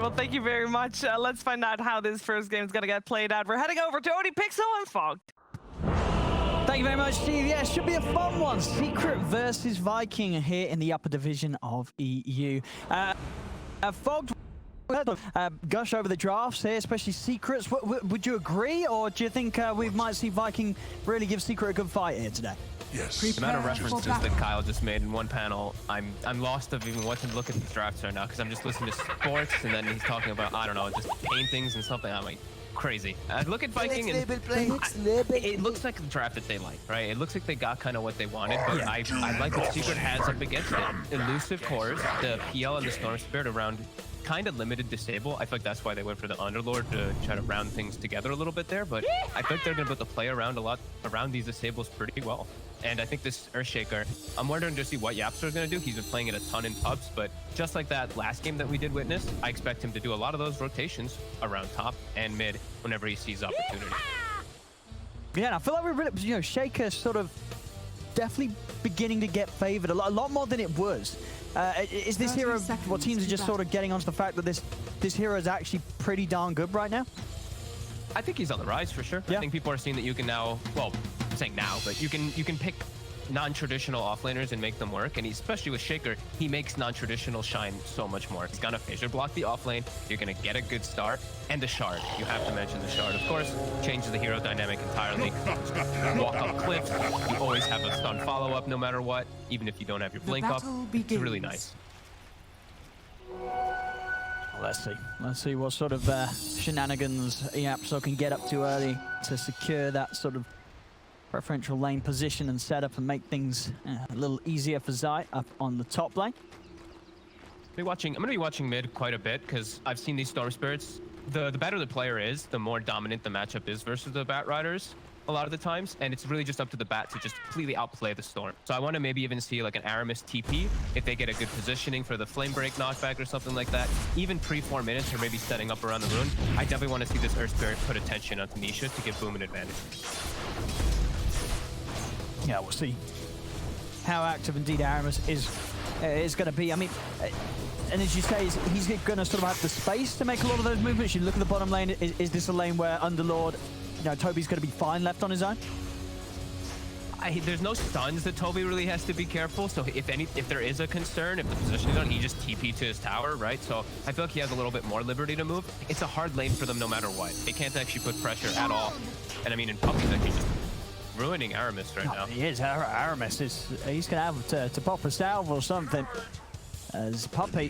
Well, thank you very much. Let's find out how this first game is going to get played out. We're heading over to Odie Pixel and Fog. Thank you very much, Steve. Yeah, should be a fun one. Secret versus Viking here in the upper division of EU. Fog, gush over the drafts here, especially Secrets. Would you agree, or do you think we might see Viking really give Secret a good fight here today? Yes. The amount of references that Kyle just made in one panel, I'm lost of even what to look at these drafts right now, because I'm just listening to sports, and then he's talking about, I don't know, just paintings and something. I'm like, crazy. I look at Viking and it looks like the draft that they like, right? It looks like they got kind of what they wanted, but I like what Secret has up against it. Elusive cores, the PL and the Storm Spirit around kind of limited disable. I feel like that's why they went for the Underlord to try to round things together a little bit there, but I think they're going to be able to play around a lot around these disables pretty well. And I think this Earthshaker, I'm wondering to see what Yapster is going to do. He's been playing it a ton in pubs, but just like that last game that we did witness, I expect him to do a lot of those rotations around top and mid whenever he sees opportunity. Yeah, and I feel like we're really, Shaker sort of definitely beginning to get favored a lot more than it was. Is this hero, what teams are just sort of getting onto the fact that this hero is actually pretty darn good right now? I think he's on the rise for sure. Yeah. I think people are seeing that you can now, well, I'm saying now, but you can pick non-traditional offlaners and make them work. And especially with Shaker, he makes non-traditional shine so much more. He's gonna fissure block the offlane. You're gonna get a good start, and the shard. You have to mention the shard, of course. Changes the hero dynamic entirely. Walk up cliffs. You always have a stun follow-up no matter what, even if you don't have your blink up. It's really nice. Let's see what sort of shenanigans Yapso can get up to early to secure that sort of preferential lane position and setup and make things a little easier for Zai up on the top lane. I'm gonna be watching mid quite a bit because I've seen these Storm Spirits. The better the player is, the more dominant the matchup is versus the Bat Riders a lot of the times, and it's really just up to the Bat to just completely outplay the Storm. So I want to maybe even see like an Aramis TP if they get a good positioning for the Flame Break knockback or something like that. Even pre-4 minutes or maybe setting up around the rune. I definitely want to see this Earth Spirit put attention onto Nisha to give Boom an advantage. Yeah, we'll see how active indeed Aramis is going to be. I mean, and as you say, he's going to sort of have the space to make a lot of those movements. You look at the bottom lane, is this a lane where Underlord, Toby's going to be fine left on his own? There's no stuns that Toby really has to be careful. So if there is a concern, if the position is on, he just TP to his tower, right? So I feel like he has a little bit more liberty to move. It's a hard lane for them no matter what. They can't actually put pressure at all. And I mean, in Puppy's actually just ruining Aramis right now. He is. Aramis he's going to have to pop a salve or something. As Puppy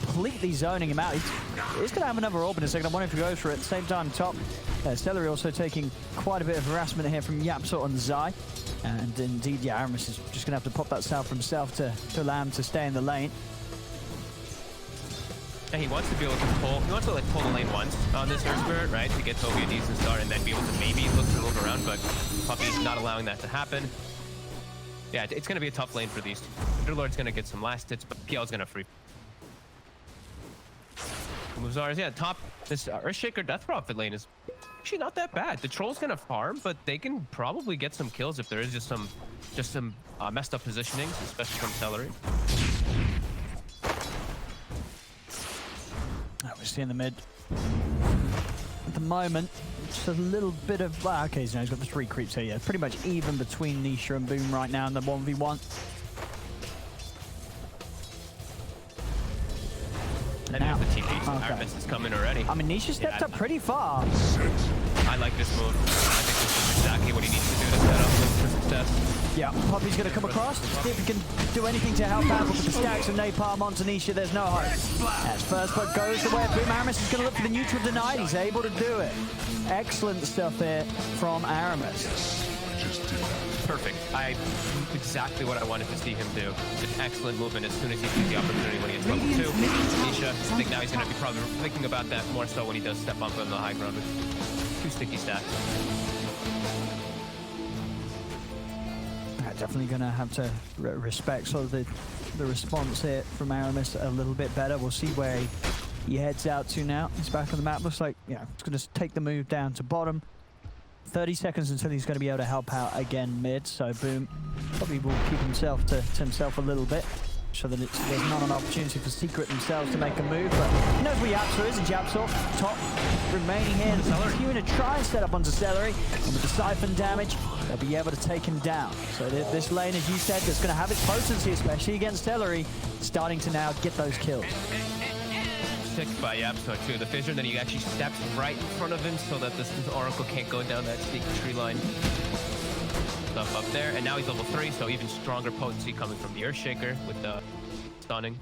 completely zoning him out. He's going to have another orb in a second. I wonder if he goes for it. At the same time, top. Celery also taking quite a bit of harassment here from Yapsot and Zai. And indeed, yeah, Aramis is just going to have to pop that salve for himself to allow him to stay in the lane. And he wants to be able to pull. He wants to like pull the lane once on this Earth Spirit, right, to get Toby a decent start, and then be able to maybe look to move around. But Puppy's not allowing that to happen. Yeah, it's going to be a tough lane for these two. Underlord's going to get some last hits, but PL's going to free. Moves ours, yeah, top. This Earthshaker Death Prophet lane is actually not that bad. The Troll's going to farm, but they can probably get some kills if there is just some messed up positionings, especially from Celery. We're seeing the mid at the moment. Just a little bit of okay, so he's got the 3 creeps here. Yeah, pretty much even between Nisha and Boom right now in the 1v1. And now the TP, Aramis is coming already. I mean, Nisha stepped up pretty far. I like this move. I think this is exactly what he needs to do to set up for success. Yeah, Poppy's going to come across. See if he can do anything to help out, but with the stacks of Napalm onto Nisha, there's no hope. As first blood goes the way of Boom, Aramis is going to look for the neutral denied. He's able to do it. Excellent stuff here from Aramis. Perfect. Exactly what I wanted to see him do. Just excellent movement as soon as he sees the opportunity when he hits level 2. Nisha, I think now he's going to be probably thinking about that more so when he does step up on the high ground with 2 sticky stacks. Definitely going to have to respect sort of the response here from Aramis a little bit better. We'll see where he heads out to now. He's back on the map. Looks like, yeah, he's going to take the move down to bottom. 30 seconds until he's going to be able to help out again mid. So Boom probably will keep himself to himself a little bit. so that there's not an opportunity for Secret themselves to make a move, but he knows where Yapso is, and Yapso top remaining here, and continuing to try and set up onto Celery, and with the Siphon damage, they'll be able to take him down. So this lane, as you said, that's going to have its potency, especially against Celery, starting to now get those kills. Sick by Yapso too. The fissure, then he actually steps right in front of him so that this Oracle can't go down that sneaky tree line. Stuff up there, and now he's level 3, so even stronger potency coming from the Earthshaker with the stunning.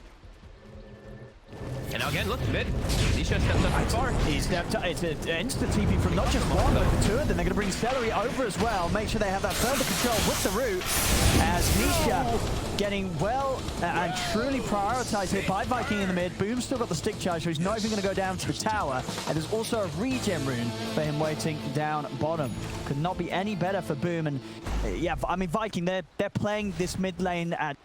And now again, look, mid. Nisha stepped up too far. He stepped up. It's an instant TP from not just one, but two of them. They're going to bring Celery over as well. Make sure they have that further control with the root. As Nisha getting well and truly prioritized here by Viking in the mid. Boom's still got the stick charge, so he's not even going to go down to the tower. And there's also a regen rune for him waiting down bottom. Could not be any better for Boom. And yeah, I mean, Viking, they're playing this mid lane at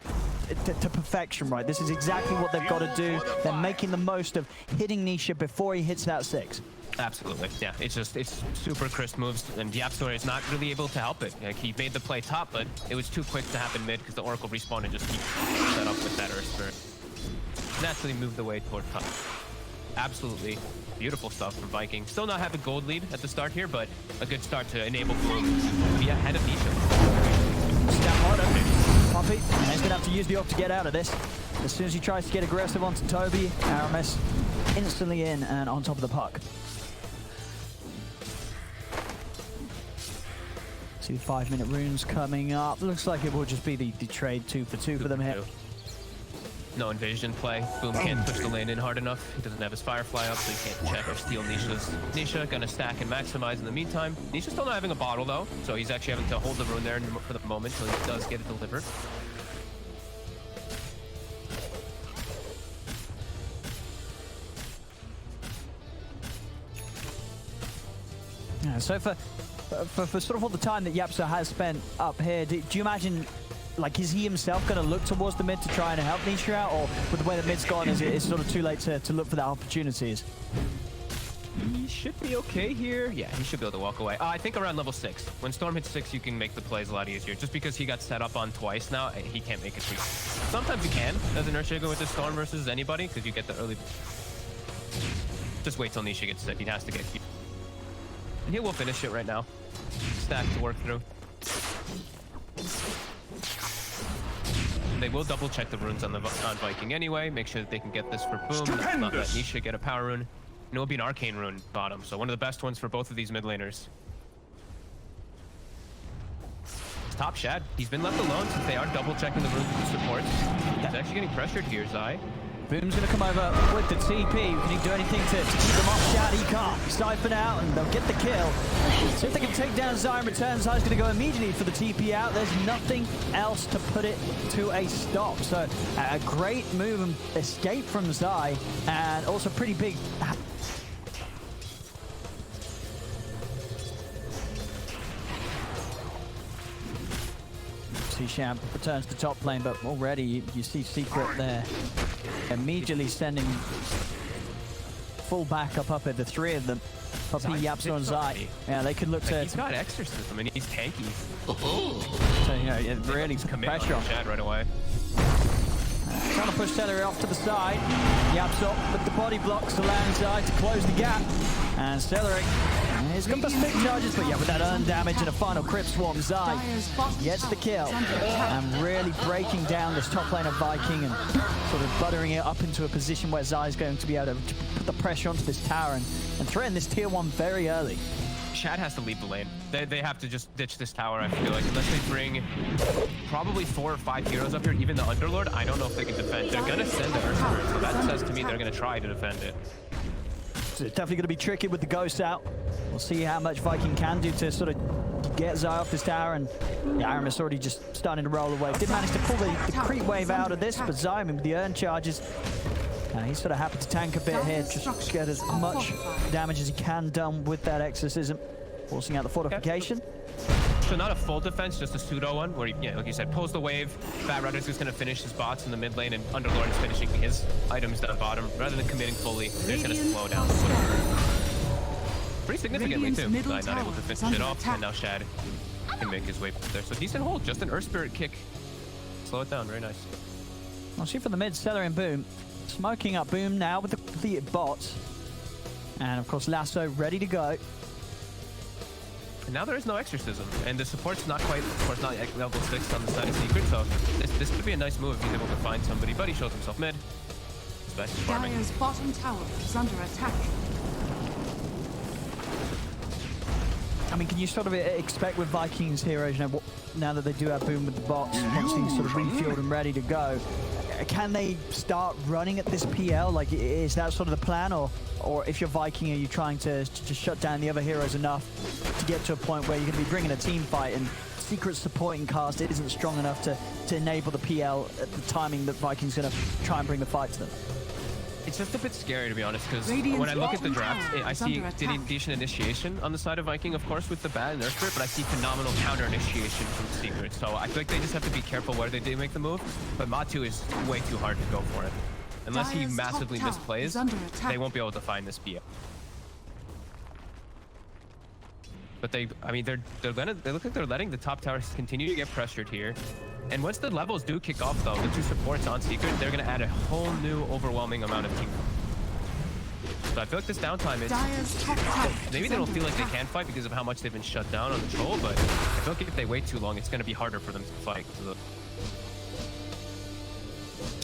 to perfection, right? This is exactly what they've got to do. They're making the most of hitting Nisha before he hits that 6. Absolutely, yeah. It's super crisp moves, and Yapso is not really able to help it. Like, he made the play top, but it was too quick to happen mid because the Oracle respawned and just keep set up with that Earth Spirit. Naturally moved away toward top. Absolutely beautiful stuff from Viking. Still not have a gold lead at the start here, but a good start to enable Boom to be ahead of Nisha. Step harder. Poppy, and he's going to have to use the ult to get out of this. As soon as he tries to get aggressive onto Toby, Aramis instantly in and on top of the puck. See 5-minute runes coming up. Looks like it will just be the trade 2 for 2 for them here. No invasion play. Boom can't push the lane in hard enough. He doesn't have his Firefly up, so he can't check or steal Nisha's. Nisha gonna stack and maximize in the meantime. Nisha's still not having a bottle though, so he's actually having to hold the rune there for the moment until he does get it delivered. Yeah, so for sort of all the time that Yapso has spent up here, do you imagine, like, is he himself going to look towards the mid to try and help Nisha out, or with the way the mid's gone, is it sort of too late to look for that opportunities? He should be okay here. Yeah, he should be able to walk away. I think around level 6. When Storm hits 6, you can make the plays a lot easier. Just because he got set up on twice now, he can't make it through. Sometimes you can, as an Earthshaker with the Storm versus anybody, because you get the early... Just wait till Nisha gets set. He has to get... And he will finish it right now. Stack to work through. They will double check the runes on Viking anyway, make sure that they can get this for Boom, not let Nisha get a power rune. And it will be an arcane rune bottom, so one of the best ones for both of these mid laners. Top Shad, he's been left alone since they are double checking the runes with the supports. He's actually getting pressured here, Zai. Boom's going to come over with the TP. Can he do anything to keep them off Shad? He can't. Siphon out, and they'll get the kill. So if they can take down Zai in return, Zai's going to go immediately for the TP out. There's nothing else to put it to a stop. So a great move and escape from Zai, and also pretty big. Champ returns to top lane, but already you see Secret there immediately sending full backup up at the 3 of them. Puppy, Yapso, and Zai. Yeah, they could look to... He's got Exorcism, and he's tanky. So, you know, it really put pressure on Chad right away. Trying to push Celery off to the side. Yapso with the body blocks to land Zai to close the gap. And Celery, he's got the stick charges, but yeah, with that earned damage and a final Crypt Swarm, Zai gets the kill. And really breaking down this top lane of Viking and sort of buttering it up into a position where Zai's going to be able to put the pressure onto this tower and threaten this tier 1 very early. Shad has to leave the lane. They have to just ditch this tower, I feel like. Unless they bring probably 4 or 5 heroes up here, even the Underlord, I don't know if they can defend. They're going to send the Earth Spirit, so that says to me they're going to try to defend it. So it's definitely going to be tricky with the Ghost out. We'll see how much Viking can do to sort of get Zai off this tower, and yeah, Aramis already just starting to roll away. Did manage to pull the creep wave out of this, but Zai, with the earn charges, he's sort of happy to tank a bit here, just get as much damage as he can done with that Exorcism, forcing out the fortification. So not a full defense, just a pseudo one, where, yeah, like you said, pulls the wave. Fat Rider's just going to finish his bots in the mid lane, and Underlord is finishing his items down bottom. Rather than committing fully, they're just going to slow down. Pretty significantly, too. Not able to finish it off, and now Shad can make his way there. So decent hold, just an Earth Spirit kick. Slow it down, very nice. I'll shoot for the mid, Stellar and Boom. Smoking up Boom now with the completed bots. And of course, Lasso ready to go. And now there is no exorcism, and the support's not quite, of course, not at level 6 on the side of Secret, so this could be a nice move if he's able to find somebody, but he shows himself mid. He's back to farming. Dire's bottom tower is under attack. I mean, can you sort of expect with Vikings heroes, you know, now that they do have Boom with the bots, once he's sort of refueled and ready to go, can they start running at this PL? Like, is that sort of the plan, or if you're Viking, are you trying to just shut down the other heroes enough to get to a point where you're going to be bringing a team fight and Secret's supporting cast isn't strong enough to enable the PL at the timing that Vikings going to try and bring the fight to them? It's just a bit scary, to be honest, because when I look at the draft, I see decent initiation on the side of Viking, of course, with the bad Nerf Spirit, but I see phenomenal counter initiation from Secret. So I feel like they just have to be careful where they do make the move. But Matu is way too hard to go for it. Unless he massively misplays, they won't be able to find this PL. But they look like they're letting the top towers continue to get pressured here. And once the levels do kick off, though, the two supports on Secret, they're going to add a whole new overwhelming amount of team. So I feel like this downtime is... Maybe they don't feel like they can fight because of how much they've been shut down on the troll, but I feel like if they wait too long, it's going to be harder for them to fight.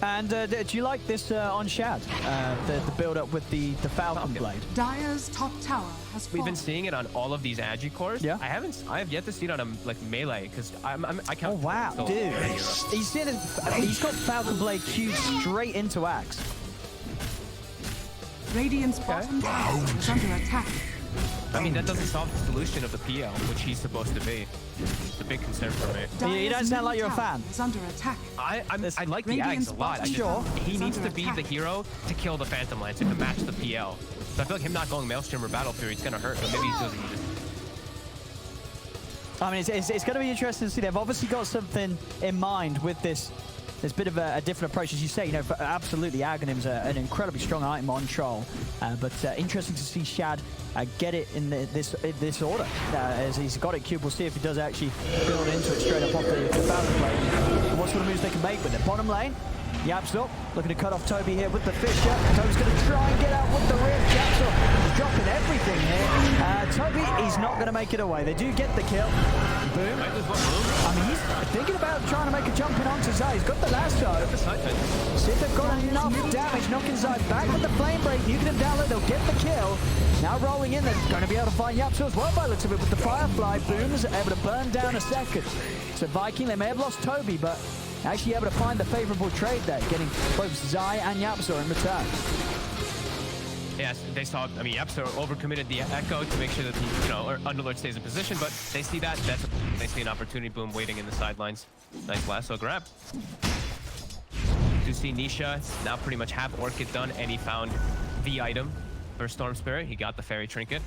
And do you like this on Shad? The build-up with the Falcon Blade? Dire's top tower has fallen. We've been seeing it on all of these Agi cores. Yeah. I have yet to see it on a melee because I can't. Oh wow, dude! He's got Falcon Blade queued straight into Axe. Radiant's bottom tower is under attack. I mean, that doesn't solve the solution of the PL, which he's supposed to be. It's a big concern for me. You don't sound like you're a fan. Is under attack. I like the Ags a lot. He needs to be the hero to kill the Phantom Lancer to match the PL. So I feel like him not going Maelstrom or Battle Fury is going to hurt, but maybe he doesn't just... I mean, it's going to be interesting to see. They've obviously got something in mind with this bit of a different approach. As you say, you know, absolutely, Aghanim's an incredibly strong item on Troll. But interesting to see Shad get it in this order. As he's got it queued, we'll see if he does actually build into it straight up off the Falcon Blade. And what sort of moves they can make with it. Bottom lane, Yapsel looking to cut off Toby here with the Fisher. Toby's going to try and get out with the Rift. Yapsel dropping everything here. Toby, he's not going to make it away. They do get the kill. Boom. I mean, he's thinking about trying to make a jump in onto Zai. He's got the lasso. See if they've got enough damage. Knocking Zai back with the flame break. Nuking him down low. They'll get the kill. Now rolling in. They're going to be able to find Yapsel as well by the looks of it with the Firefly. Boom's able to burn down a second. So Viking, they may have lost Toby, but actually able to find the favorable trade there, getting both Zai and Yapsel in return. Yes, they saw, I mean, Yapsel overcommitted the Echo to make sure that the, Underlord stays in position, but they see that, they see an opportunity. Boom waiting in the sidelines. Nice lasso grab. You see Nisha now pretty much have Orchid done, and he found the item for Storm Spirit. He got the Fairy Trinket.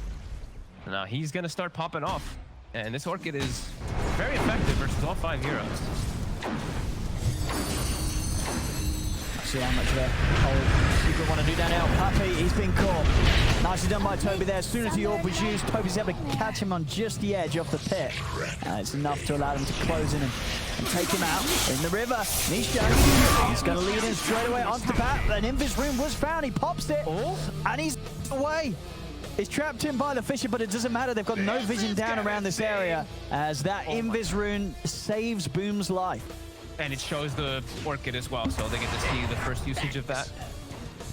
Now he's gonna start popping off, and this Orchid is very effective versus all 5 heroes. See how much of a whole Secret want to do down now. Puppey, he's been caught. Nicely done by Toby there. As soon as the orb was used, Toby's able to catch him on just the edge off the pit. It's enough to allow them to close in and take him out in the river. Nisha, he's going to lead him straight away onto the bat. An Invis Rune was found. He pops it, and he's away. He's trapped in by the Fisher, but it doesn't matter. They've got no vision down around this area as that Invis Rune saves Boom's life. And it shows the Orchid as well, so they get to see the first usage of that.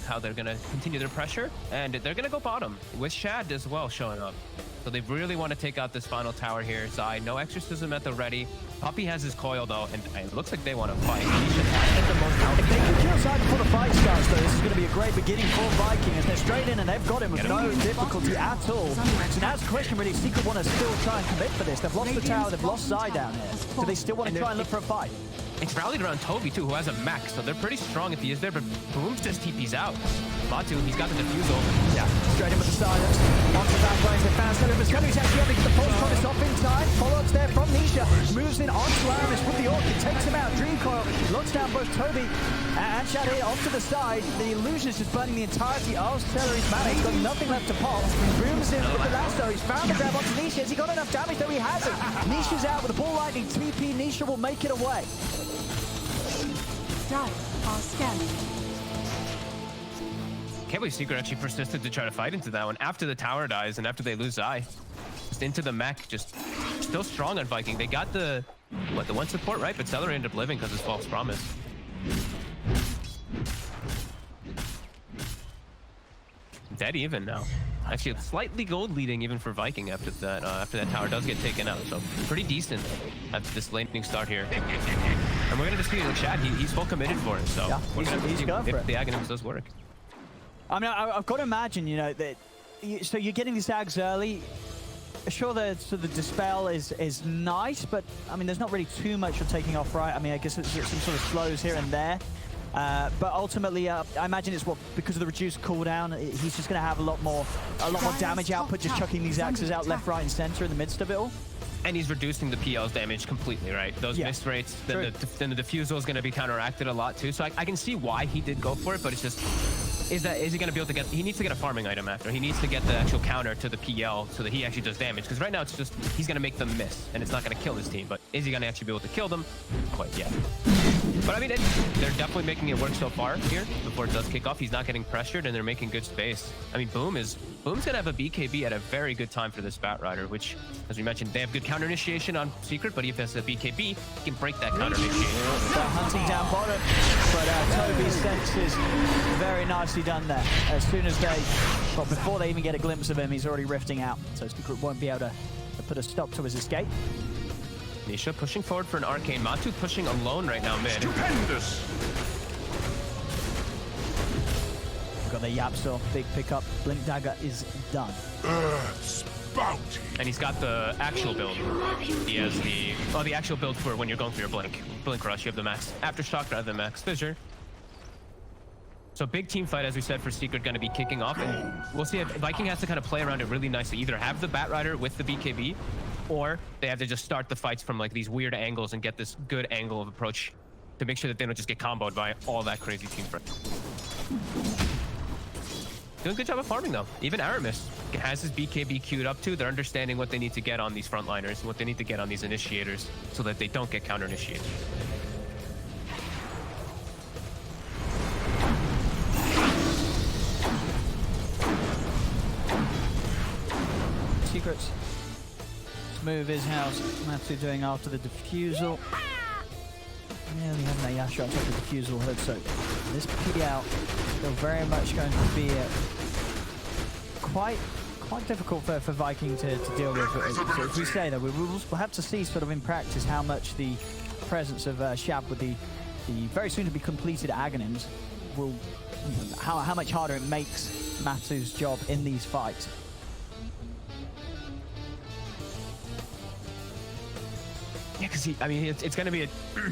How they're going to continue their pressure, and they're going to go bottom with Shad as well showing up. So they really want to take out this final tower here. Zai, no exorcism at the ready. Puppey has his coil though, and it looks like they want to fight. If they can kill Zai before the fight starts, though, this is going to be a great beginning for Viking as they're straight in and they've got him with no difficulty at all. So now it's a question really, Secret want to still try and commit for this. They've lost the tower, they've lost Zai down here. Do they still want to try and look for a fight? It's rallied around Toby too, who has a mech, so they're pretty strong if he is there, but Boom's just TP's out. Matu, he's got the defuse over. Yeah, straight in with the silence. Onto the back lines, they found Stellar. He's actually able to get the pulse promise off in time. Follow-ups there from Nisha. Moves in onto Aramis with the Orchid, takes him out. Dream Coil locks down both Toby and Shad here off to the side. The illusion is just burning the entirety of Stellar's mana. He's got nothing left to pop. Brooms in with the lasso. He's found the grab onto Nisha. Has he got enough damage? No, he hasn't. Nisha's out with the ball lightning. TP. Nisha will make it away. Dire are scanning. Can't believe Secret actually persisted to try to fight into that one after the tower dies and after they lose Zai. Just into the mech, just still strong on Viking. They got the one support, right? But Celer ended up living because of his false promise. Dead even now. Actually, slightly gold leading even for Viking after that tower does get taken out. So pretty decent at this laning start here. And we're gonna just see in the chat, he's full committed for it. So Yeah, we're gonna he's see going for if it. the Aghanims does work. I mean, I've got to imagine, you know, that so you're getting these Ags early. Sure, the dispel is nice, but I mean, there's not really too much you're taking off, right? I mean, I guess it's some sort of slows here and there. But ultimately, I imagine it's because of the reduced cooldown, he's just going to have a lot more damage output, just chucking these axes out left, right, and center in the midst of it all. And he's reducing the PL's damage completely, right? Those miss rates, then the diffusal is going to be counteracted a lot too. So I can see why he did go for it, but it's just, is he going to be able to get, he needs to get a farming item after. He needs to get the actual counter to the PL so that he actually does damage. Because right now it's just, he's going to make them miss, and it's not going to kill his team. But is he going to actually be able to kill them? Quite yet. But I mean, they're definitely making it work so far here before it does kick off. He's not getting pressured, and they're making good space. I mean, Boom's going to have a BKB at a very good time for this Batrider, which, as we mentioned, they have good counter initiation on Secret, but if there's a BKB, he can break that counter initiation. Hunting down bottom, but Toby's senses very nicely done there. As soon as before they even get a glimpse of him, he's already rifting out. So Secret won't be able to put a stop to his escape. Nisha pushing forward for an arcane. Matu pushing alone right now mid. Stupendous! Got the Yapso, big pickup. Blink Dagger is done. Bounty! And he's got the actual build. He has the actual build for when you're going for your blink. Blink rush, you have the max Aftershock rather than max Fissure. So big team fight, as we said, for Secret going to be kicking off. And we'll see if Viking has to kind of play around it really nicely. Either have the Batrider with the BKB, or they have to just start the fights from like these weird angles and get this good angle of approach to make sure that they don't just get comboed by all that crazy team fight. Doing a good job of farming though. Even Aramis has his BKB queued up too. They're understanding what they need to get on these frontliners and what they need to get on these initiators so that they don't get counter initiated. Secrets. Move his house. Matsu doing after the defusal. Nearly having a Yasha on top of the defusal hood, so this PL still very much going to be quite difficult for Viking to deal with. So if we say that, we'll have to see sort of in practice how much the presence of Shab with the very soon to be completed Aghanims will, how much harder it makes Matu's job in these fights. Yeah, because I mean, it's going to be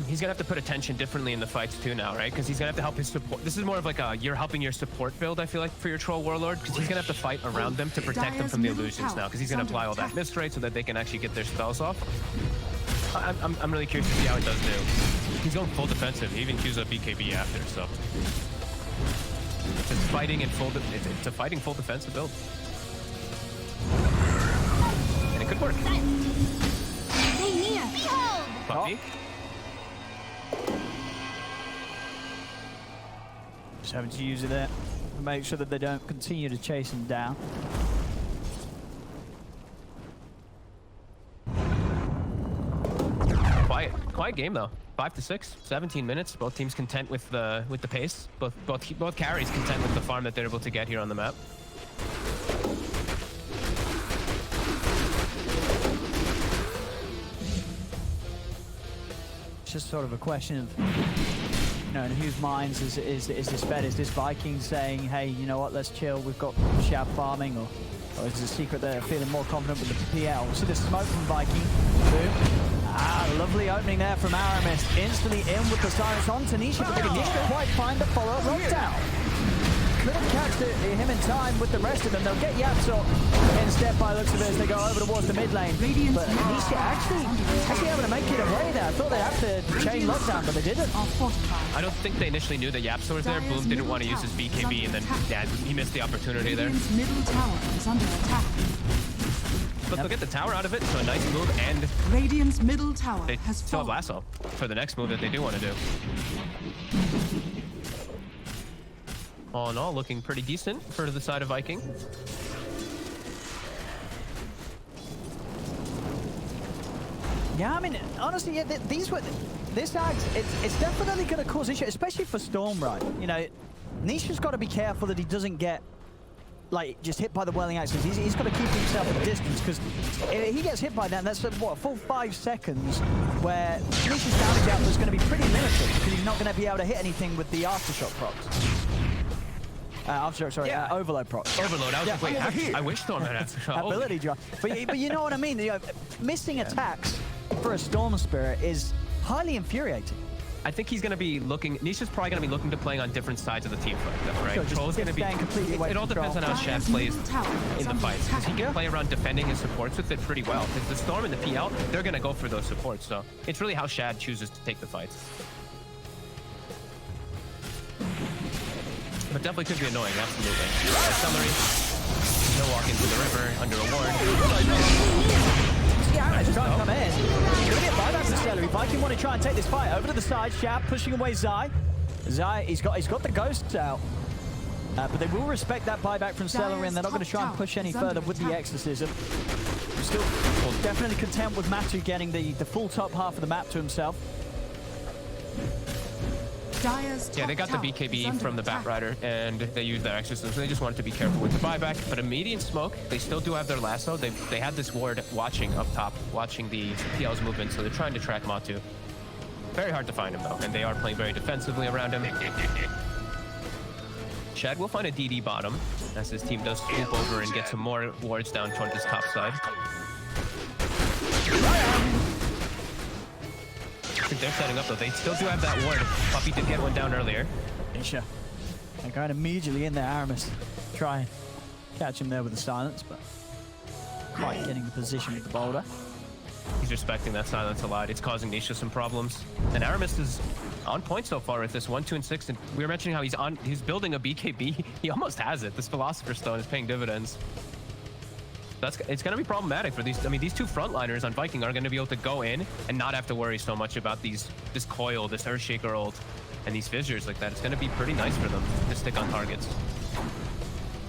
he's going to have to put attention differently in the fights too now, right? Because he's going to have to help his support. This is more of like you're helping your support build, I feel like, for your Troll Warlord, because he's going to have to fight around them to protect them from the illusions now, because he's going to apply all that miss rate so that they can actually get their spells off. I'm really curious to see how he does do. He's going full defensive. He even queues up BKB after, so it's fighting in it's a fighting full defensive build, and it could work. Puppy. Just having to use it there to make sure that they don't continue to chase him down. Quiet game though. 5-6, 17 minutes. Both teams content with the pace. Both carries content with the farm that they're able to get here on the map. Just sort of a question of, you know, in whose minds is this bet? Is this Viking saying, hey, you know what, let's chill, we've got Shab farming, or is it a Secret they're feeling more confident with the PL? We'll see the smoke from Viking. Boom. Lovely opening there from Aramis. Instantly in with the silence on Tanisha, but they didn't quite find the follow-up lockdown. Couldn't catch him in time with the rest of them. They'll get Yapso instead by looks of it as they go over towards the mid lane. But Nisha actually able to make it away there. I thought they'd have to chain lockdown, but they didn't. I don't think they initially knew that Yapso was there. Boom didn't want to use his BKB, and then he missed the opportunity there. Middle tower is under attack. But they'll get the tower out of it, so a nice move, and Radiant's middle tower they has still have fallen. Lasso for the next move that they do want to do. All in all, looking pretty decent for the side of Viking. Yeah, I mean, honestly, yeah, this axe, it's definitely going to cause issue, especially for Storm, right? You know, Nisha's got to be careful that he doesn't get, like, just hit by the whirling axes. He's got to keep himself at a distance, because if he gets hit by that, that's, what, a full 5 seconds where Nisha's damage output is going to be pretty limited, because he's not going to be able to hit anything with the aftershock procs. Overload procs. Overload. I was like, wait, actually, I wish Storm had aftershock. Ability drop. But you know what I mean? You know, missing attacks for a Storm Spirit is highly infuriating. I think he's going to be looking... Nisha's probably going to be looking to playing on different sides of the team fight, though, right? Sure, Troll's going to be... It all depends on how Shad plays in the fights, because he can play around defending his supports with it pretty well. Because the Storm and the PL, they're going to go for those supports, so it's really how Shad chooses to take the fights. But definitely could be annoying, absolutely. Celery, he'll walk into the river under a ward. Yeah, he's trying to come in. He's gonna get buyback from Celery. Viking want to try and take this fight over to the side. Shab pushing away Zai. Zai, he's got the ghosts out. But they will respect that buyback from Celery, and they're not going to try and push any further with the exorcism. We're still definitely content with Matu getting the full top half of the map to himself. Yeah, they got the BKB from the Batrider, and they used their exorcism, so they just wanted to be careful with the buyback. But immediate smoke, they still do have their lasso. They had this ward watching up top, watching the PL's movement, so they're trying to track Matu. Very hard to find him, though, and they are playing very defensively around him. Shad will find a DD bottom, as his team does swoop over and get some more wards down toward this top side. I think they're setting up, though. They still do have that ward. Puppy did get one down earlier. Nisha. They're going immediately in there, Aramis. Try and catch him there with the silence, but quite getting the position with the boulder. He's respecting that silence a lot. It's causing Nisha some problems. And Aramis is on point so far with this 1, 2, and 6. And we were mentioning how he's building a BKB. He almost has it. This Philosopher's Stone is paying dividends. It's going to be problematic for these. I mean, these two frontliners on Viking are going to be able to go in and not have to worry so much about this coil, this Earthshaker ult, and these fissures like that. It's going to be pretty nice for them to stick on targets.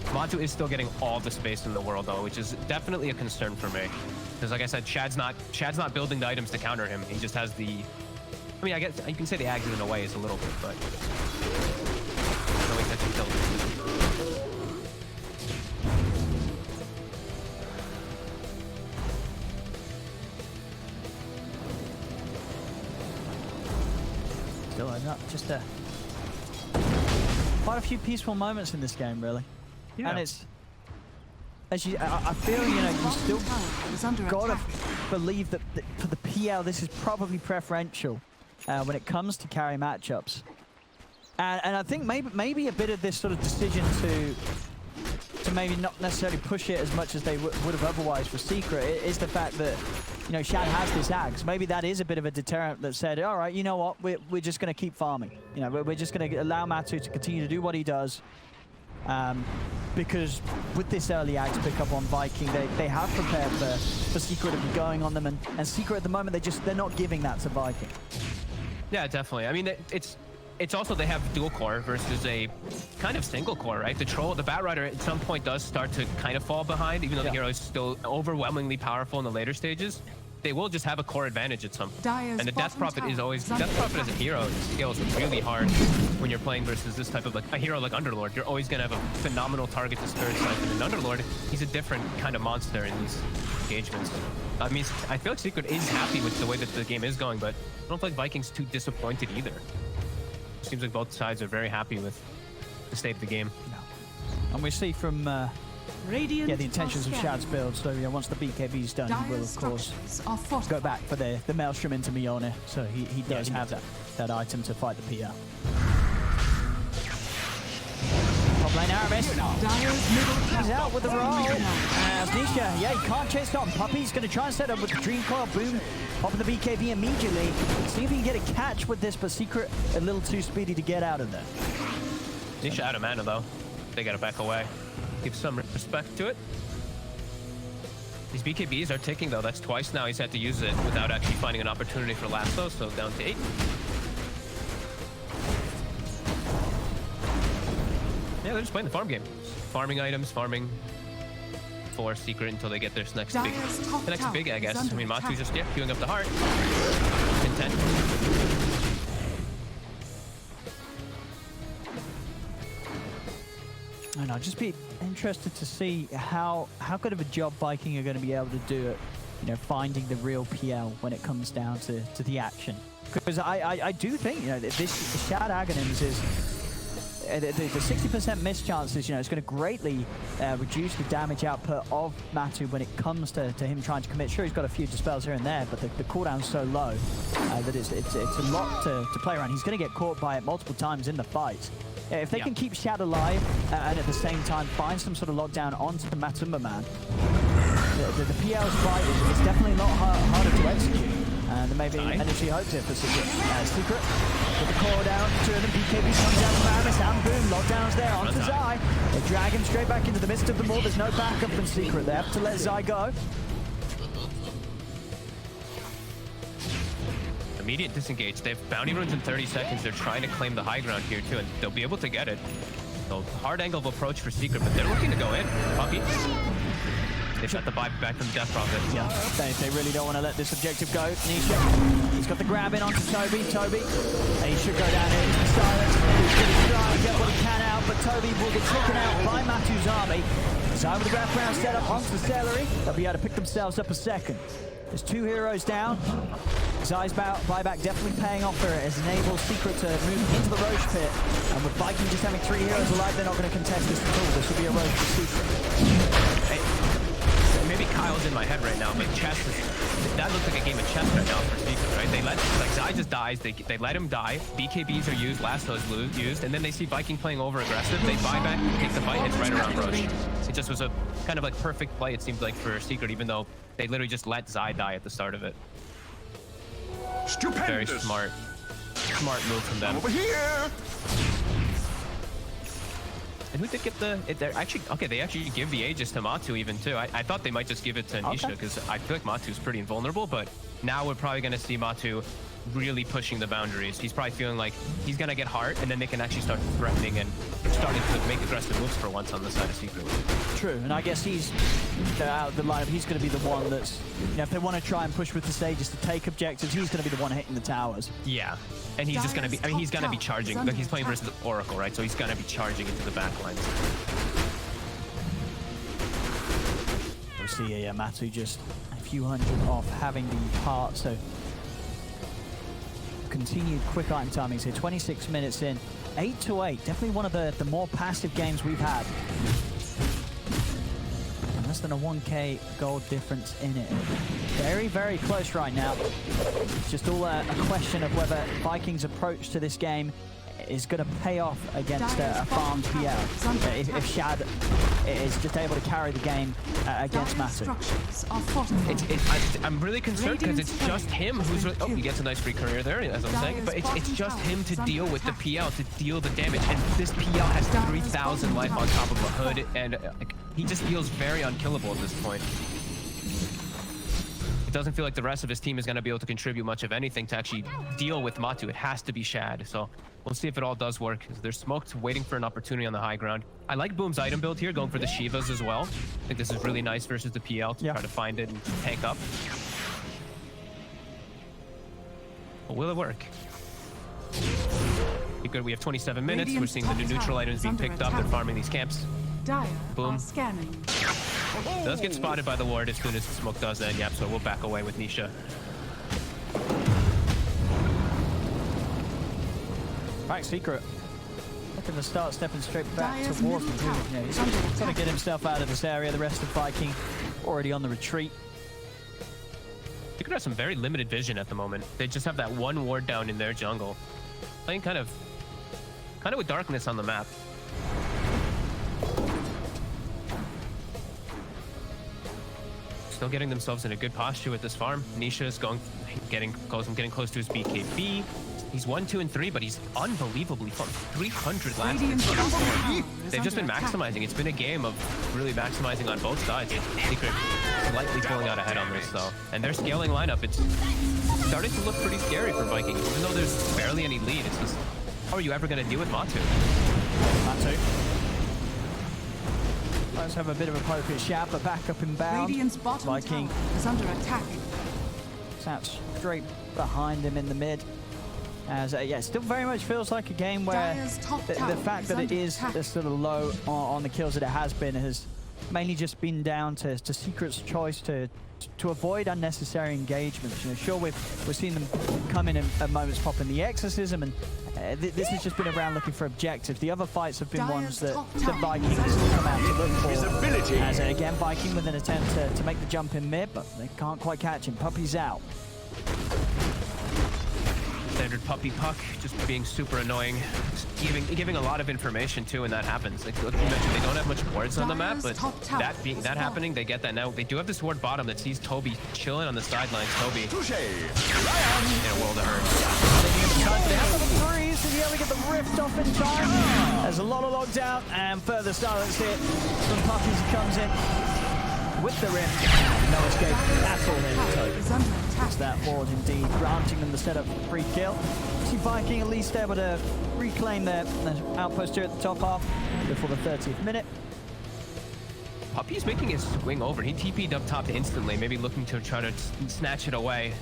Matu is still getting all the space in the world, though, which is definitely a concern for me. Because, like I said, Shad's not building the items to counter him. He just has the... I mean, I guess you can say the Ags in a way is a little bit, but... No way catching kills. Not just quite a few peaceful moments in this game, really. Yeah. And it's, as I feel, you know, you still gotta believe that for the PL, this is probably preferential when it comes to carry matchups. And I think maybe a bit of this sort of decision to maybe not necessarily push it as much as they would have otherwise for Secret is the fact that, you know, Shad has this axe. Maybe that is a bit of a deterrent that said, all right, you know what, we're just going to keep farming. You know, we're just going to allow Matu to continue to do what he does. Because with this early axe pickup on Viking, they have prepared for Secret to be going on them. And Secret at the moment, they're not giving that to Viking. Yeah, definitely. I mean, it's also they have dual core versus a kind of single core, right? The Batrider at some point does start to kind of fall behind, even though the hero is still overwhelmingly powerful in the later stages. They will just have a core advantage at some point. And the Death Prophet is always... Death Prophet as a hero scales really hard when you're playing versus this type of a hero like Underlord. You're always going to have a phenomenal target to Spirit Siphon. And Underlord, he's a different kind of monster in these engagements. I mean, I feel like Secret is happy with the way that the game is going, but I don't feel like Viking's too disappointed either. Seems like both sides are very happy with the state of the game. No. And we see from the intentions of Shad's build. So yeah, once the BKB's done, he will of course go back for the Maelstrom into Mjolnir. So he does have that item to fight the PL. Top lane Aramis. He's out with the roll. As Nisha, yeah, he can't chase down. Puppy's going to try and set up with the Dream Coil. Boom. Popping the BKB immediately. See if he can get a catch with this, but Secret a little too speedy to get out of there. Nisha out of mana, though. They got to back away. Give some respect to it. These BKBs are ticking, though. That's twice now he's had to use it without actually finding an opportunity for lasso, so down to 8. Yeah, they're just playing the farm game. Farming items, farming for Secret until they get their next big, I guess. I mean, Matu's just, yeah, queuing up the heart. Content. And I'll just be interested to see how good of a job Viking are going to be able to do at, you know, finding the real PL when it comes down to the action. Because I do think, you know, this Shad Aghanims is the 60% miss chances, you know, it's going to greatly reduce the damage output of Matu when it comes to him trying to commit. Sure, he's got a few dispels here and there, but the cooldown's so low that it's a lot to play around. He's going to get caught by it multiple times in the fight. If they can keep Shad alive and at the same time find some sort of lockdown onto the Matumba man, the PL's fight is definitely a lot harder to execute. And there may be energy hopes here for Secret. Secret with the core down, 2 of them. BKB comes down to Maramis and boom, lockdown's there onto Zai. They drag him straight back into the midst of the maul. There's no backup from Secret. They have to let Zai go. Immediate disengage. They have bounty runes in 30 seconds. They're trying to claim the high ground here too, and they'll be able to get it. So hard angle of approach for Secret, but they're looking to go in. Puppy. They shut the buy back from Death Prophet. Yeah, they really don't want to let this objective go. Nisha, he's got the grab in onto Toby. Toby, he should go down here. He's silent. He's going to try and get what he can out, but Toby will get taken out by Matu's army. Zai with the grab round set up onto the celery. They'll be able to pick themselves up a second. There's 2 heroes down. Zai's buyback definitely paying off here as enables Secret to move into the Roche pit. And with Viking just having 3 heroes alive, they're not going to contest this at all. This will be a Roche for Secret. Maybe Kyle's in my head right now, but chess that looks like a game of chess right now for Secret, right? They let, like, Zai just dies, they let him die, BKBs are used, Lasso's used, and then they see Viking playing over aggressive, they buy back, take the fight, it's right around Roche. It just was a kind of like perfect play, it seemed like, for Secret, even though they literally just let Zai die at the start of it. Stupendous. Very smart move from them. Over here. And who did get the... They're actually... Okay, they actually give the Aegis to Matu even, too. I thought they might just give it to Nisha, because I feel like Matu's pretty invulnerable, but now we're probably going to see Matu really pushing the boundaries. He's probably feeling like he's going to get hard, and then they can actually start threatening and starting to make aggressive moves for once on the side of Secret. True, and I guess he's out of the lineup. He's going to be the one that's, you know, if they want to try and push with the stages to take objectives, he's going to be the one hitting the towers. Yeah, and he's just going to be, I mean, he's going to be charging. Like, he's playing versus Oracle, right? So he's going to be charging into the back lines. We'll see here, Matu just a few hundred off having the heart, so continued quick item timings here. 26 minutes in, 8-8. Definitely one of the more passive games we've had. And less than a 1k gold difference in it. Very, very close right now. It's just all a question of whether Vikings' approach to this game is going to pay off against a farmed PL. If Shad is just able to carry the game against Matu. I'm really concerned because it's just him who's really, oh, he gets a nice free career there, as I'm saying, but it's just him to deal with the PL, to deal the damage, and this PL has 3,000 life on top of a hood, and he just feels very unkillable at this point. It doesn't feel like the rest of his team is going to be able to contribute much of anything to actually deal with Matu. It has to be Shad, so we'll see if it all does work. They're smoked, waiting for an opportunity on the high ground. I like Boom's item build here, going for the Shivas as well. I think this is really nice versus the PL to try to find it and tank up. But will it work? Good. We have 27 minutes. We're seeing the new neutral items being picked up. They're farming these camps. Boom. Does get spotted by the ward as soon as the smoke does end. Yep, so we'll back away with Nisha. Right, Secret. Looking to start stepping straight back towards the group. Yeah, he's got to get himself out of this area. The rest of Viking already on the retreat. Secret has some very limited vision at the moment. They just have that one ward down in their jungle. Playing kind of with darkness on the map. Still getting themselves in a good posture with this farm. Nisha is getting close to his BKB. He's 1, 2, and 3, but he's unbelievably fun. 300 last. They've just been maximizing. It's been a game of really maximizing on both sides. Secret slightly pulling out ahead on this though, and their scaling lineup, it's starting to look pretty scary for Vikings. Even though there's barely any lead, it's just, how are you ever going to deal with Matu? Matu. Let's have a bit of a poke at Shad, but back up inbound. Radiant's bottom Viking tower is under attack. sat straight behind him in the mid. As yeah, still very much feels like a game where the fact that it is sort of low on the kills that it has been has mainly just been down to Secret's choice to avoid unnecessary engagements. You know, sure, we've seen them come in at moments popping the exorcism, and this has just been around looking for objectives. The other fights have been ones that the Vikings come out to look for. As again, Viking with an attempt to make the jump in mid, but they can't quite catch him. Puppy's out. Standard puppy puck, just being super annoying, just giving a lot of information too, and that happens. Like you mentioned, they don't have much wards on the map, but that happening, they get that now. They do have this ward bottom that sees Toby chilling on the sidelines. Toby in a world of hurt. They have level 3s to be able to get the rift off in time. There's a lot of lockdown and further silence here from Puppy as he comes in with the rift. No escape at all here for Toby. It's that ward indeed, granting them the setup for free kill. See Viking at least able to reclaim their outpost here at the top half before the 30th minute. Puppy's making his swing over. He TP'd up top instantly, maybe looking to try to snatch it away,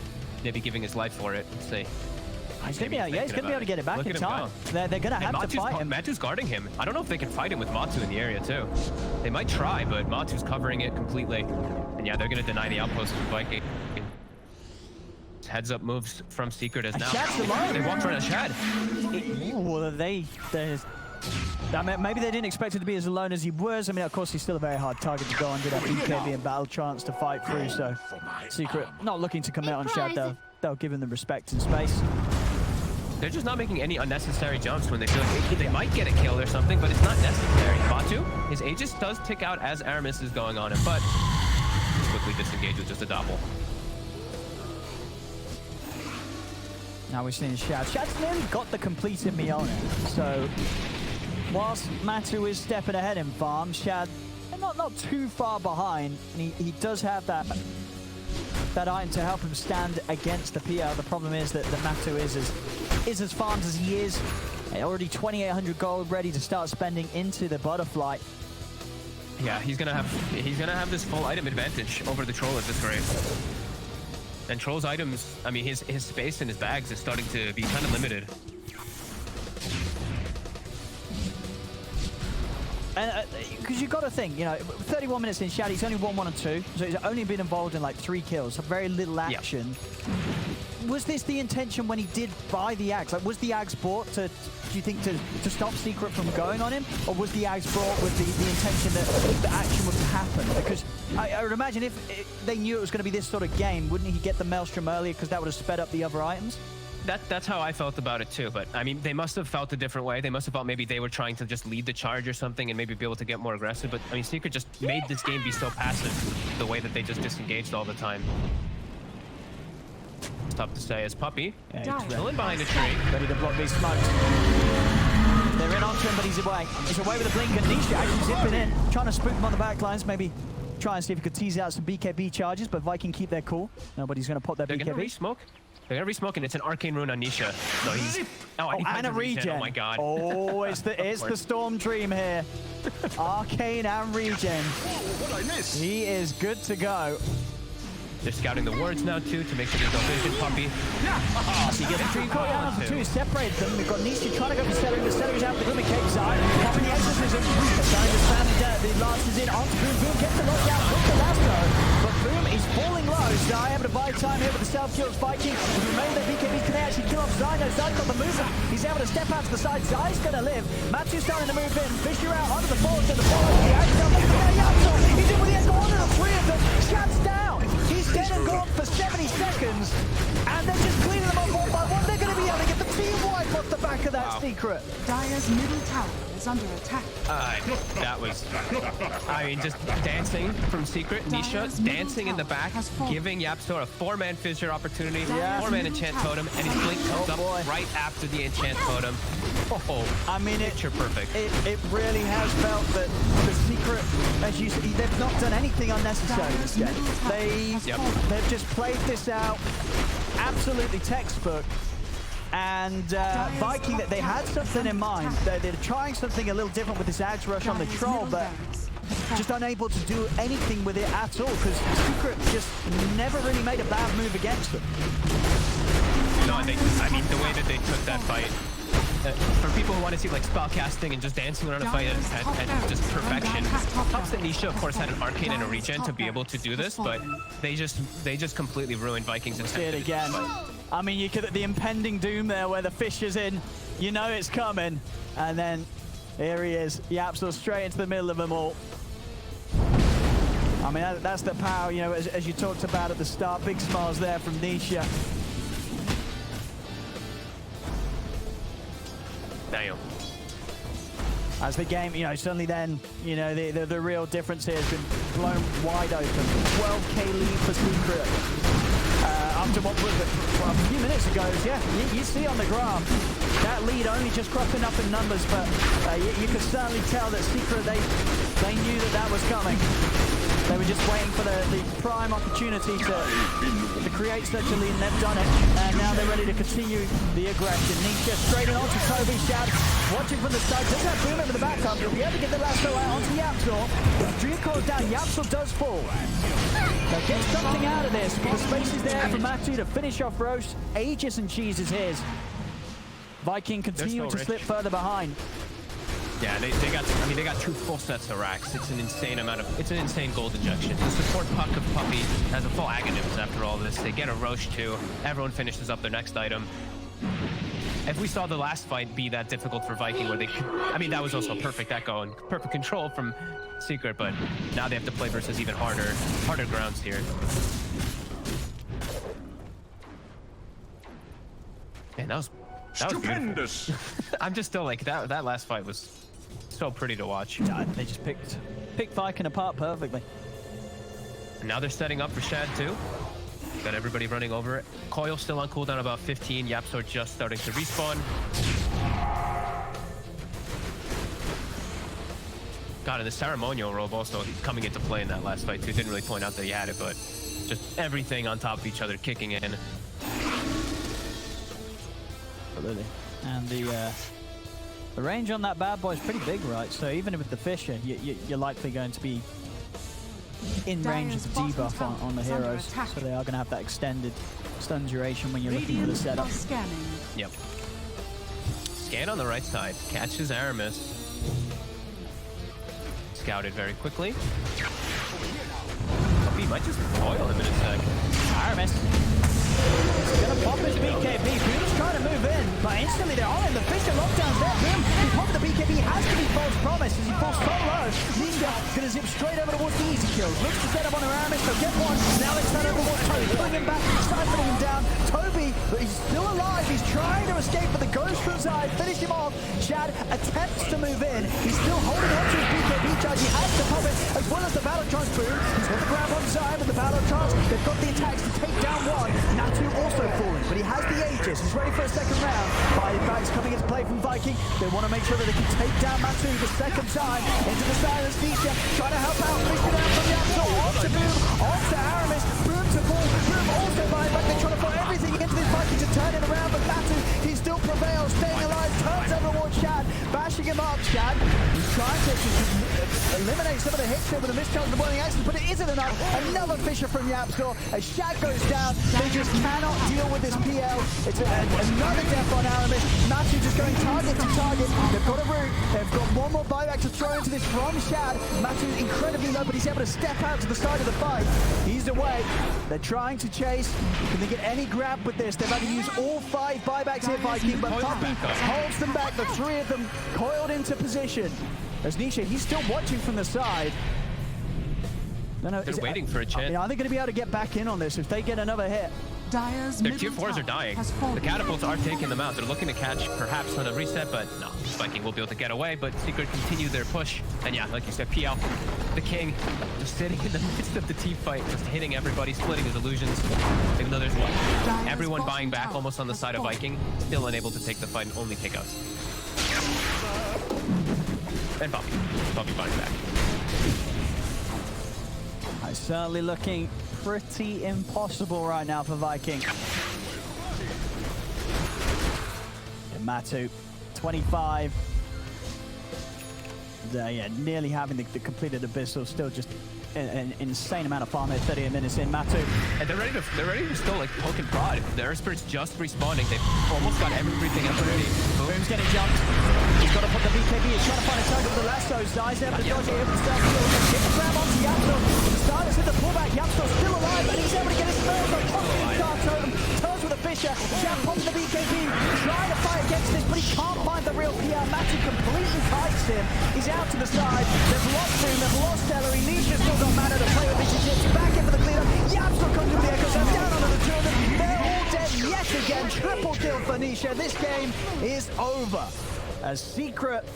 maybe giving his life for it. Let's see. He's going to be able to get it back in time. They're going to have to fight him. Matu's guarding him. I don't know if they can fight him with Matu in the area too. They might try, but Matu's covering it completely. And yeah, they're going to deny the outpost of Viking. Heads up moves from Secret as now. They walked right at Shad. Well, I mean, maybe they didn't expect it to be as alone as he was. I mean, of course, he's still a very hard target to go under that BKB and battle trance to fight through. So Secret not looking to commit on Shad, though. They'll give him the respect and space. They're just not making any unnecessary jumps when they feel like they might get a kill or something, but it's not necessary. Matu, his Aegis does tick out as Aramis is going on him, but he's quickly disengaged with just a doppel. Now we're seeing Shad. Shad's nearly got the completed Miona. So whilst Matu is stepping ahead in farm, Shad not too far behind, and he does have that item to help him stand against the PL. The problem is that the Matu is as farmed as he is. Already 2,800 gold ready to start spending into the butterfly. Yeah, he's gonna have this full item advantage over the troll at this rate. And Troll's items, I mean, his space in his bags is starting to be kind of limited. Because you've got to think, you know, 31 minutes in, Shad, he's only won 1 and 2, so he's only been involved in like 3 kills, so very little action. Yep. Was this the intention when he did buy the Axe? Like, was the Axe bought do you think, to stop Secret from going on him? Or was the Axe brought with the intention that the action would happen? Because I would imagine if they knew it was going to be this sort of game, wouldn't he get the Maelstrom earlier because that would have sped up the other items? That's how I felt about it too, but I mean, they must have felt a different way. They must have felt maybe they were trying to just lead the charge or something and maybe be able to get more aggressive, but I mean, Secret just made this game be so passive the way that they just disengaged all the time. It's tough to say as Puppy, chilling behind a tree. Ready to block these smokes. They're in onto him, but he's away. He's away with a blink, and Nisha actually zipping in, trying to spook him on the back lines, maybe try and see if he could tease out some BKB charges, but Viking keep their cool. Nobody's going to pop their BKB. They're going to re-smoke. They're going to re-smoke, and it's an arcane rune on Nisha. So he's... and a regen. Oh my god. Oh, it's the Storm Dream here. Arcane and regen. He is good to go. They're scouting the wards now too to make sure there's no vision. Puppy. So you get the tree caught down onto 2, separate them. We've got Nisha trying to go for Celery, but Celery's out for the Glimmer Cake side. Popping the exorcism. Trying to spam the Lances in onto Boom. Boom gets the lockdown with the last throw. But Boom is falling low. So I able to buy time here with the self-kills. Viking. The remainder of BKB can actually kill off Zyno. Zyno's got the movement. He's able to step out to the side. Zai's going to live. Matu's starting to move in. Fisher out onto the forest and the forest. He's in with the echo on and 3 of them. Shad's down. He's dead and gone for 70 seconds, and they're just cleaning them up one by one. They're going to be able to get the team wipe off the back of that Secret. Dire's middle tower is under attack. That was, I mean, just dancing from Secret. Nisha dancing in the back, giving Yapstor a 4-man fissure opportunity, 4-man enchant totem, and his blink comes up right after the enchant totem. Oh, I mean, picture perfect. It really has felt that the Secret, as you see, they've not done anything unnecessary this game. They've just played this out, absolutely textbook. And Viking, they had something in mind. They're trying something a little different with this Axe Rush on the Troll, but just unable to do anything with it at all, because Secret just never really made a bad move against them. No, I mean, the way that they took that fight, for people who want to see like spell casting and just dancing around a fight and just perfection, helps that Nisha, of course, had an arcane and a regen to be able to do this, but they just completely ruined Vikings' See it again. I mean, you could, the impending doom there where the fish is in, you know it's coming, and then here he is, Yapsor straight into the middle of them all. I mean, that's the power, you know, as you talked about at the start. Big smiles there from Nisha. Damn. As the game, you know, suddenly then, you know, the real difference here has been blown wide open. 12k lead for Secret. After what was a few minutes ago, yeah, you see on the graph, that lead only just cropping up in numbers, but you could certainly tell that Secret, they knew that was coming. They were just waiting for the prime opportunity to create such a lead, and they've done it. And now they're ready to continue the aggression. Nisha straight in onto Toby. Shad watching from the side. Doesn't have Boom over the backup. He'll be able to get the last throw out onto Yapsor. If Dream calls down, Yapsor does fall. They'll get something out of this, but the space is there for Matu to finish off Roche. Aegis and Cheese is his. Viking continuing to slip further behind. Yeah, they got 2 full sets of racks. It's an insane amount of, it's an insane gold injection. The support puck of Puppy has a full Aghanim's after all this. They get a Roche too. Everyone finishes up their next item. If we saw the last fight be that difficult for Viking, where they could, I mean, that was also perfect echo and perfect control from Secret, but now they have to play versus even harder grounds here. Man, that was Stupendous. I'm just still like, that last fight was so pretty to watch. Yeah, they just picked Viking apart perfectly. And now they're setting up for Shad too. Got everybody running over it. Coil still on cooldown about 15. Yapsor just starting to respawn. God, and the ceremonial robe also coming into play in that last fight too. Didn't really point out that he had it, but just everything on top of each other kicking in. Absolutely. And the range on that bad boy is pretty big, right? So even with the Fisher, you're likely going to be in range of the debuff on the heroes. So they are going to have that extended stun duration when you're looking for the setup. Yep. Scan on the right side. Catches Aramis. Scouted very quickly. He might just coil him in a sec. Aramis gonna pop his BKB. Boom's trying to move in, but instantly they're all in. The Fisher lockdown's there. Boom, he popped the BKB. Has to be false promise as he falls so low. Nisha gonna zip straight over towards the easy kills. Looks to set up on Aramis. They'll get one. Now they turn over towards Toby, pulling him back, siphoning him down. Toby, but he's still alive. He's trying to escape, but the ghost from side finish him off. Shad attempts to move in. He's still holding on to his BKB charge. He has to pop it, as well as the battle trance. Boom, he's got the grab on side with the battle trance. They've got the attacks to take down one. Natu also falling, but he has the Aegis. He's ready for a second round. Buyback's coming into play from Viking. They want to make sure that they can take down Matu the second time. Into the silence, Nisha trying to help out. Fish it out from the outside. On to Boom, on to Aramis. Boom to fall. Boom also buyback. They try to put everything into this Viking to turn it around, but Matu, he still prevails, staying alive, turns over towards Shad, bashing him up. Shad, he's trying to eliminate some of the hits here with the mischarge of the boiling axes, but it isn't enough. Another Fisher from Yapsor. As Shad goes down, they just cannot deal with this PL. It's another death on Aramis. Matu just going target to target. They've got a root. They've got one more buyback to throw into this from Shad. Matu's incredibly low, but he's able to step out to the side of the fight. He's away. They're trying to chase. Can they get any grab with this? They've had to use all 5 buybacks here, Viking, but Puppy holds them back. The 3 of them coiled into position. As Nisha, he's still watching from the side. No, they're waiting for a chance. Are they going to be able to get back in on this if they get another hit? Their tier 4s are dying. The catapults are taking them out. They're looking to catch perhaps on a reset, but no. Viking will be able to get away, but Secret continue their push. And yeah, like you said, PL, the king, just sitting in the midst of the team fight, just hitting everybody, splitting his illusions. Even though there's everyone buying back almost on the side of Viking, still unable to take the fight and only takeouts. And Bobby buying back. It's certainly looking pretty impossible right now for Viking. And Matu, 25. yeah, nearly having the completed Abyssal, still just an insane amount of farm here, 38 minutes in. Matu. And they're ready to still like poke and prod. The Earth Spirit's just respawning. They've almost got everything up already. Boom's getting jumped. He's got to put the BKB. He's trying to find a target with the lassos. Dies there, but the dodge here himself. Get the grab onto Yamsto. Stylus with the pullback. Yamsto's still alive, and he's able to get his spells on Conquering Star Totem. Turns with a Fisher. Jab pops the BKB. Trying to fight against this, but he can't find the real PR. Matu completely kites him. He's out to the side. They've lost Boom. They've lost Celery. Nisha's still got mana to play with Vision Chips. Back in for the cleanup. Yamsto comes with the echo. So down onto the two of them. They're all dead yet again. Triple kill for Nisha. This game is over. As Secret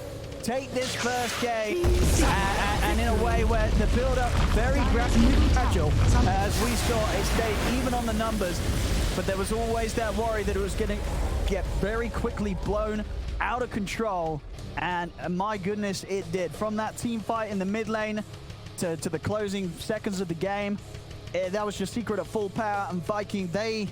take this first game, and in a way where the build-up very gradual, as we saw, it stayed even on the numbers, but there was always that worry that it was going to get very quickly blown out of control, and my goodness, it did. From that team fight in the mid lane to the closing seconds of the game, that was just Secret at full power, and Viking, they